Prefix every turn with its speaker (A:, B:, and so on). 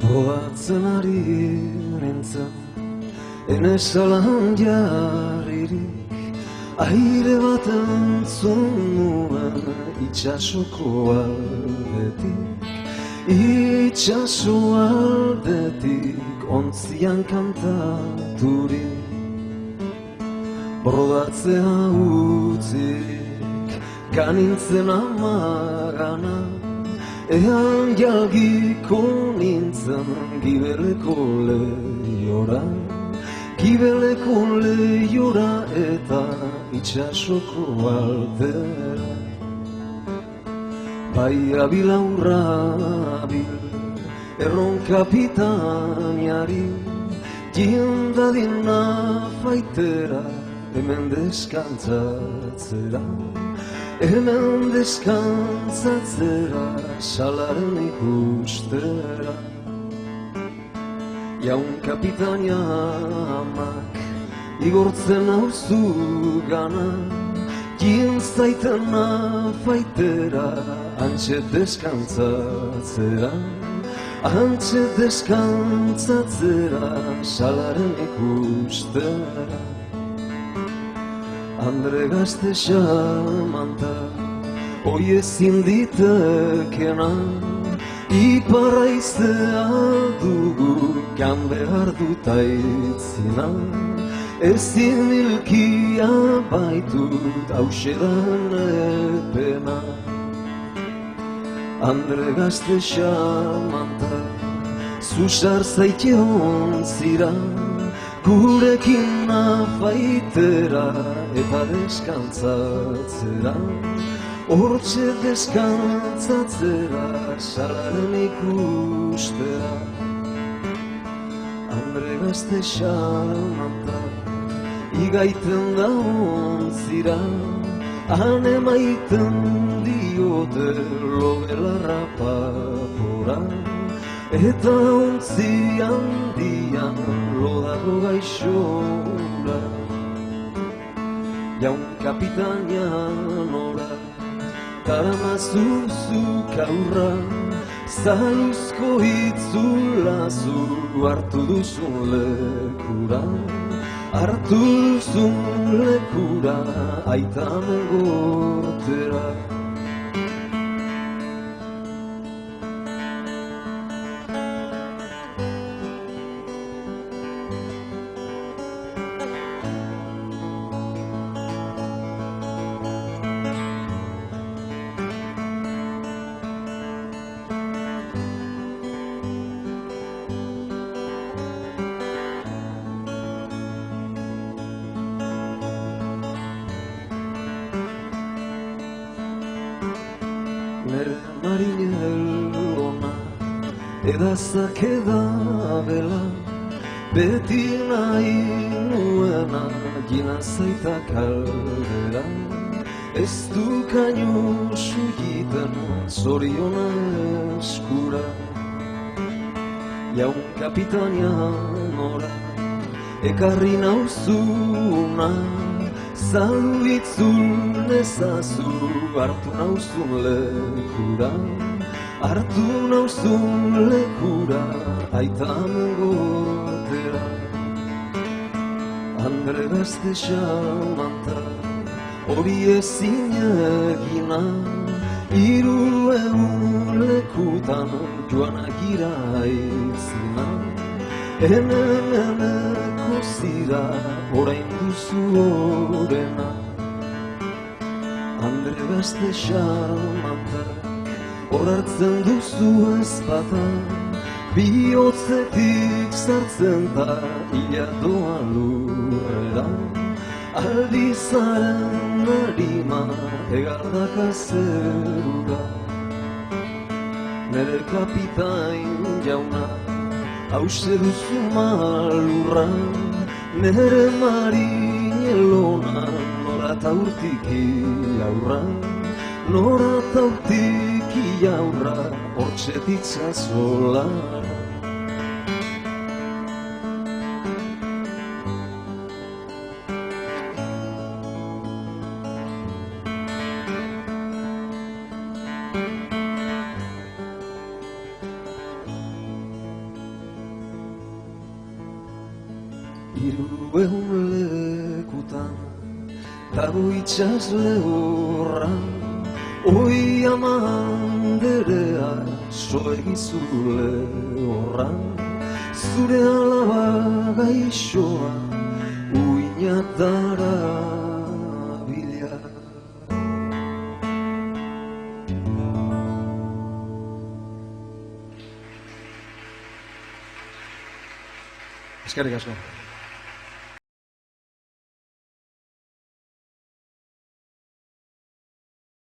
A: Probatzen ari nintzen, enesalan jarririk, aire bat entzun nuen itxasoko aldetik, itxaso aldetik ontzian kantaturik, brodatzea utzirik, ganintzen amagana, ean jalgiko nintzen gibeleko lehiora, gibeleko lehiora eta itxasoko aldera. Bai abil aurra abil, erron kapitainari, jindadina faitera, hemen deskantzatzera. Hemen deskantzatzera, salaren ikustera. Jaun kapitaina amak, igortzen hauzu gana, jin zaitena faitera, antxe deskantzatzera. Antxe deskantzatzera, salaren ikustera. Andre gazte xamanta, hoi ezin ditekena, iparra iztea dugu, kan behar dut aitzina. Ezin ilkia baitut, hausedan epena. Andre gazte xamanta, zusar zaite ontzira, gurekin afaitera eta deskantzatzera. Hortxe deskantzatzera, salaren ikustera. Andre gazte xamanta, igaiten da ontzira, han emaiten diote logelarra papora. Eta ontzi handian lodago gaixora. Jaun kapitaina nora, taramazuzu kaurra, zaluzko itzulazu hartu duzun lekura. Hartu duzun lekura, aita mengortera. Nere marinelona, edazak edabela, beti nahi nuena, gina zaita kaldera. Ez du kaino sugiten, zoriona eskura. Jaun kapitaina nora, ekarri nauzuna, zalu itzul ezazu, hartu nauzun lekura. Hartu nauzun lekura, aita mengortera. Andre gazte xamanta, hori ezin egina, 300 lekutan joanak iraitzina. Eneko zira, orain duzu horena. Andre gazte xamanta, horartzen duzu ezpata, bihotzetik sartzen da, ia doa lurrera. Aldizaren harima, egardaka zerura. Nere kapitain jauna, hause duzu malurra. Nere marinelona, norata urtiki aurra. Norata urtiki aurra, hortxe ditzazolara. behun lekutan, dago itxas lehorran, oi amanderea soegizule horran, zure alaba gaixoa uinatara bila. Eskerrik asko.